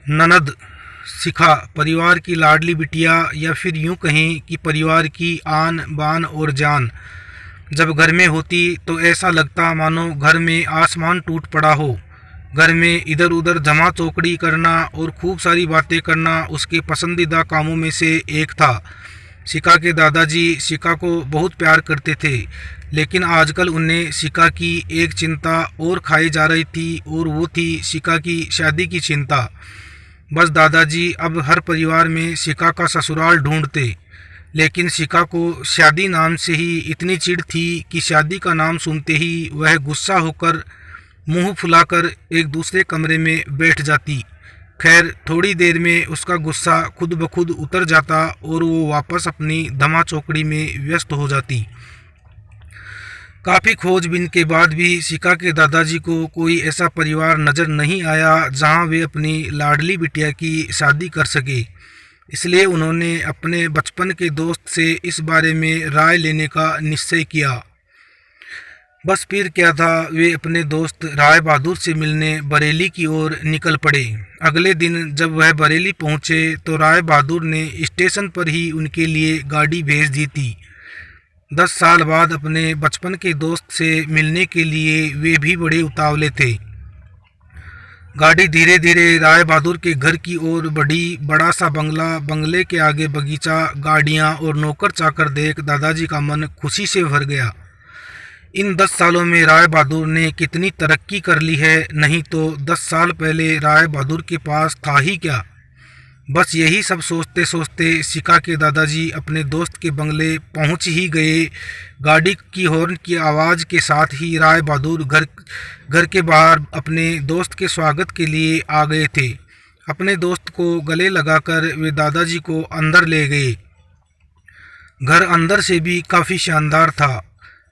ननद शिखा परिवार की लाडली बिटिया या फिर यूं कहें कि परिवार की आन बान और जान जब घर में होती तो ऐसा लगता मानो घर में आसमान टूट पड़ा हो। घर में इधर उधर जमा चौकड़ी करना और खूब सारी बातें करना उसके पसंदीदा कामों में से एक था। शिखा के दादाजी शिखा को बहुत प्यार करते थे, लेकिन आजकल उन्हें शिखा की एक चिंता और खाई जा रही थी और वो थी शिखा की शादी की चिंता। बस दादाजी अब हर परिवार में शिखा का ससुराल ढूंढते, लेकिन शिखा को शादी नाम से ही इतनी चिढ़ थी कि शादी का नाम सुनते ही वह गुस्सा होकर मुंह फुलाकर एक दूसरे कमरे में बैठ जाती। खैर थोड़ी देर में उसका गुस्सा खुद ब खुद उतर जाता और वो वापस अपनी धमा चौकड़ी में व्यस्त हो जाती। काफ़ी खोजबीन के बाद भी शिखा के दादाजी को कोई ऐसा परिवार नज़र नहीं आया जहां वे अपनी लाडली बिटिया की शादी कर सके। इसलिए उन्होंने अपने बचपन के दोस्त से इस बारे में राय लेने का निश्चय किया। बस फिर क्या था, वे अपने दोस्त राय बहादुर से मिलने बरेली की ओर निकल पड़े। अगले दिन जब वह बरेली पहुंचे तो राय बहादुर ने स्टेशन पर ही उनके लिए गाड़ी भेज दी थी। 10 साल बाद अपने बचपन के दोस्त से मिलने के लिए वे भी बड़े उतावले थे। गाड़ी धीरे धीरे राय बहादुर के घर की ओर बढ़ी। बड़ा सा बंगला, बंगले के आगे बगीचा, गाड़ियां और नौकर चाकर देख दादाजी का मन खुशी से भर गया। इन 10 सालों में राय बहादुर ने कितनी तरक्की कर ली है, नहीं तो 10 साल पहले राय बहादुर के पास था ही क्या। बस यही सब सोचते सोचते शिखा के दादाजी अपने दोस्त के बंगले पहुंच ही गए। गाड़ी की हॉर्न की आवाज़ के साथ ही राय बहादुर घर के बाहर अपने दोस्त के स्वागत के लिए आ गए थे। अपने दोस्त को गले लगाकर वे दादाजी को अंदर ले गए। घर अंदर से भी काफ़ी शानदार था।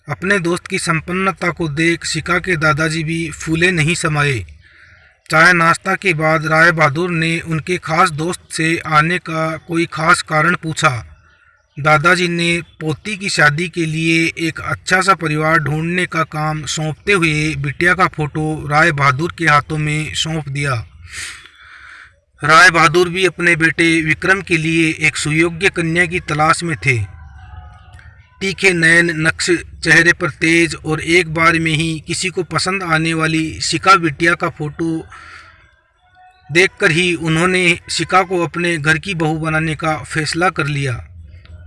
अपने दोस्त की संपन्नता को देख शिखा के दादाजी भी फूले नहीं समाये। चाय नाश्ता के बाद राय बहादुर ने उनके खास दोस्त से आने का कोई खास कारण पूछा। दादाजी ने पोती की शादी के लिए एक अच्छा सा परिवार ढूंढने का काम सौंपते हुए बिटिया का फोटो राय बहादुर के हाथों में सौंप दिया। राय बहादुर भी अपने बेटे विक्रम के लिए एक सुयोग्य कन्या की तलाश में थे। तीखे नयन, नक्श चेहरे पर तेज और एक बार में ही किसी को पसंद आने वाली शिखा बिटिया का फोटो देखकर ही उन्होंने शिखा को अपने घर की बहू बनाने का फैसला कर लिया।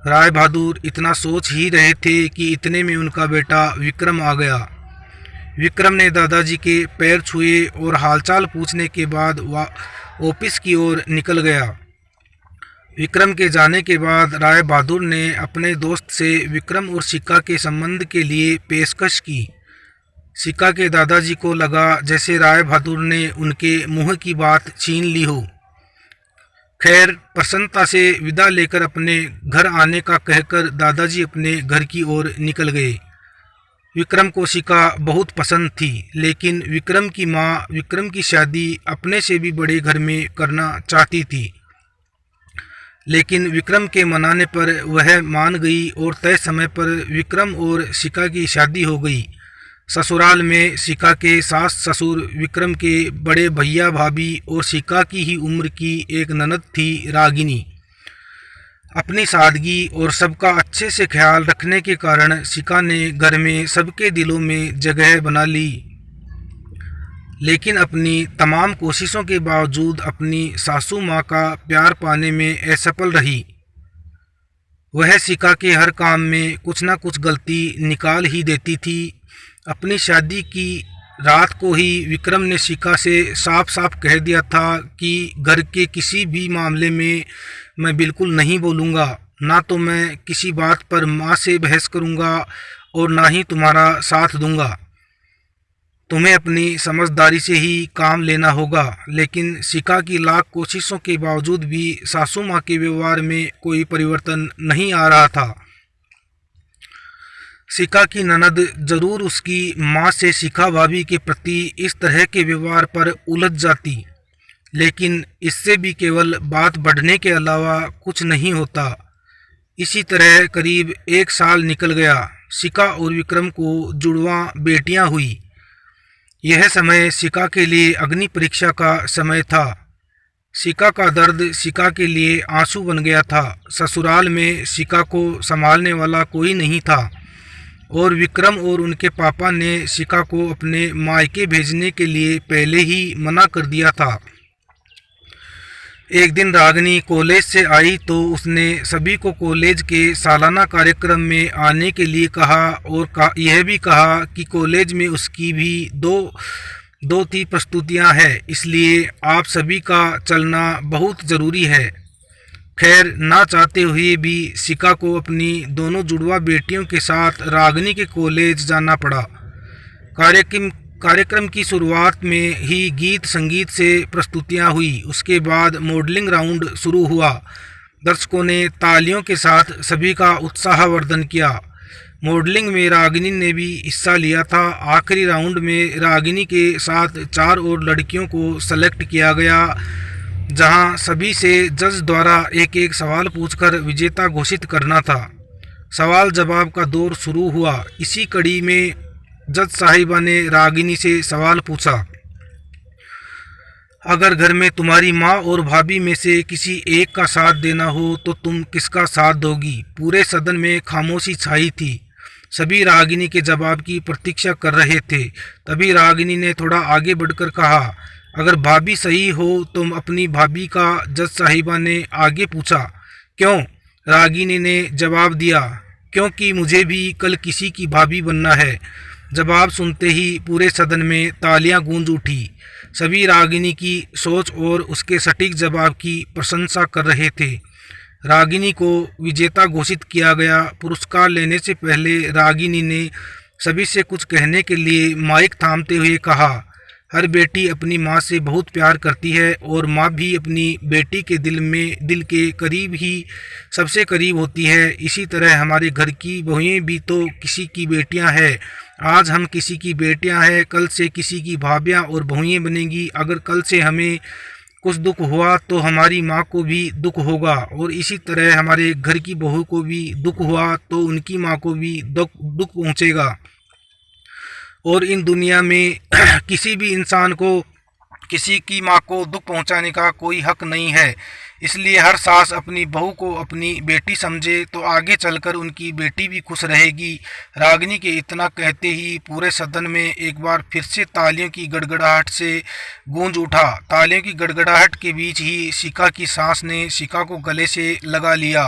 राय बहादुर इतना सोच ही रहे थे कि इतने में उनका बेटा विक्रम आ गया। विक्रम ने दादाजी के पैर छुए और हालचाल पूछने के बाद ऑफिस की ओर निकल गया। विक्रम के जाने के बाद राय बहादुर ने अपने दोस्त से विक्रम और शिखा के संबंध के लिए पेशकश की। शिखा के दादाजी को लगा जैसे राय बहादुर ने उनके मुंह की बात छीन ली हो। खैर प्रसन्नता से विदा लेकर अपने घर आने का कहकर दादाजी अपने घर की ओर निकल गए। विक्रम को शिखा बहुत पसंद थी, लेकिन विक्रम की माँ विक्रम की शादी अपने से भी बड़े घर में करना चाहती थी। लेकिन विक्रम के मनाने पर वह मान गई और तय समय पर विक्रम और शिखा की शादी हो गई। ससुराल में शिखा के सास ससुर, विक्रम के बड़े भैया भाभी और शिखा की ही उम्र की एक ननद थी रागिनी। अपनी सादगी और सबका अच्छे से ख्याल रखने के कारण शिखा ने घर में सबके दिलों में जगह बना ली। लेकिन अपनी तमाम कोशिशों के बावजूद अपनी सासू माँ का प्यार पाने में असफल रही। वह शिखा के हर काम में कुछ ना कुछ गलती निकाल ही देती थी। अपनी शादी की रात को ही विक्रम ने शिखा से साफ साफ कह दिया था कि घर के किसी भी मामले में मैं बिल्कुल नहीं बोलूँगा, ना तो मैं किसी बात पर माँ से बहस करूँगा और ना ही तुम्हारा साथ दूँगा। तुम्हें अपनी समझदारी से ही काम लेना होगा। लेकिन शिखा की लाख कोशिशों के बावजूद भी सासू माँ के व्यवहार में कोई परिवर्तन नहीं आ रहा था। शिखा की ननद जरूर उसकी माँ से शिखा भाभी के प्रति इस तरह के व्यवहार पर उलझ जाती, लेकिन इससे भी केवल बात बढ़ने के अलावा कुछ नहीं होता। इसी तरह करीब 1 साल निकल गया। शिखा और विक्रम को जुड़वा बेटियां हुई। यह समय शिखा के लिए अग्नि परीक्षा का समय था। शिका का दर्द शिका के लिए आंसू बन गया था। ससुराल में शिका को संभालने वाला कोई नहीं था और विक्रम और उनके पापा ने शिका को अपने मायके भेजने के लिए पहले ही मना कर दिया था। एक दिन रागिनी कॉलेज से आई तो उसने सभी को कॉलेज के सालाना कार्यक्रम में आने के लिए कहा और यह भी कहा कि कॉलेज में उसकी भी दो तीन प्रस्तुतियां हैं, इसलिए आप सभी का चलना बहुत ज़रूरी है। खैर, ना चाहते हुए भी शिका को अपनी दोनों जुड़वा बेटियों के साथ रागिनी के कॉलेज जाना पड़ा। कार्यक्रम की शुरुआत में ही गीत संगीत से प्रस्तुतियां हुई। उसके बाद मॉडलिंग राउंड शुरू हुआ। दर्शकों ने तालियों के साथ सभी का उत्साहवर्धन किया। मॉडलिंग में रागिनी ने भी हिस्सा लिया था। आखिरी राउंड में रागिनी के साथ 4 और लड़कियों को सेलेक्ट किया गया, जहां सभी से जज द्वारा एक एक सवाल पूछकर विजेता घोषित करना था। सवाल जवाब का दौर शुरू हुआ। इसी कड़ी में जज साहिबा ने रागिनी से सवाल पूछा, अगर घर में तुम्हारी माँ और भाभी में से किसी एक का साथ देना हो तो तुम किसका साथ दोगी? पूरे सदन में खामोशी छाई थी। सभी रागिनी के जवाब की प्रतीक्षा कर रहे थे। तभी रागिनी ने थोड़ा आगे बढ़कर कहा, अगर भाभी सही हो तुम अपनी भाभी का। जज साहिबा ने आगे पूछा, क्यों? रागिनी ने जवाब दिया, क्योंकि मुझे भी कल किसी की भाभी बनना है। जवाब सुनते ही पूरे सदन में तालियां गूंज उठी। सभी रागिनी की सोच और उसके सटीक जवाब की प्रशंसा कर रहे थे। रागिनी को विजेता घोषित किया गया। पुरस्कार लेने से पहले रागिनी ने सभी से कुछ कहने के लिए माइक थामते हुए कहा, हर बेटी अपनी माँ से बहुत प्यार करती है और माँ भी अपनी बेटी के दिल के करीब ही सबसे करीब होती है। इसी तरह हमारे घर की बहुएं भी तो किसी की बेटियां हैं। आज हम किसी की बेटियां हैं, कल से किसी की भाभियां और बहुएं बनेंगी। अगर कल से हमें कुछ दुख हुआ तो हमारी माँ को भी दुख होगा और इसी तरह हमारे घर की बहू को भी दुख हुआ तो उनकी माँ को भी दुख पहुँचेगा। और इन दुनिया में किसी भी इंसान को किसी की माँ को दुख पहुँचाने का कोई हक नहीं है। इसलिए हर सास अपनी बहू को अपनी बेटी समझे तो आगे चलकर उनकी बेटी भी खुश रहेगी। रागिनी के इतना कहते ही पूरे सदन में एक बार फिर से तालियों की गड़गड़ाहट से गूंज उठा। तालियों की गड़गड़ाहट के बीच ही शिका की सास ने शिका को गले से लगा लिया।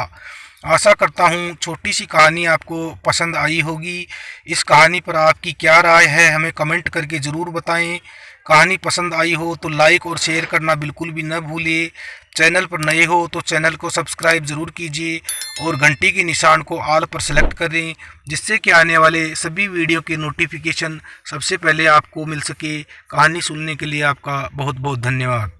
आशा करता हूँ छोटी सी कहानी आपको पसंद आई होगी। इस कहानी पर आपकी क्या राय है हमें कमेंट करके ज़रूर बताएं। कहानी पसंद आई हो तो लाइक और शेयर करना बिल्कुल भी न भूलिए। चैनल पर नए हो तो चैनल को सब्सक्राइब ज़रूर कीजिए और घंटी के निशान को ऑल पर सेलेक्ट करें, जिससे कि आने वाले सभी वीडियो के नोटिफिकेशन सबसे पहले आपको मिल सके। कहानी सुनने के लिए आपका बहुत बहुत धन्यवाद।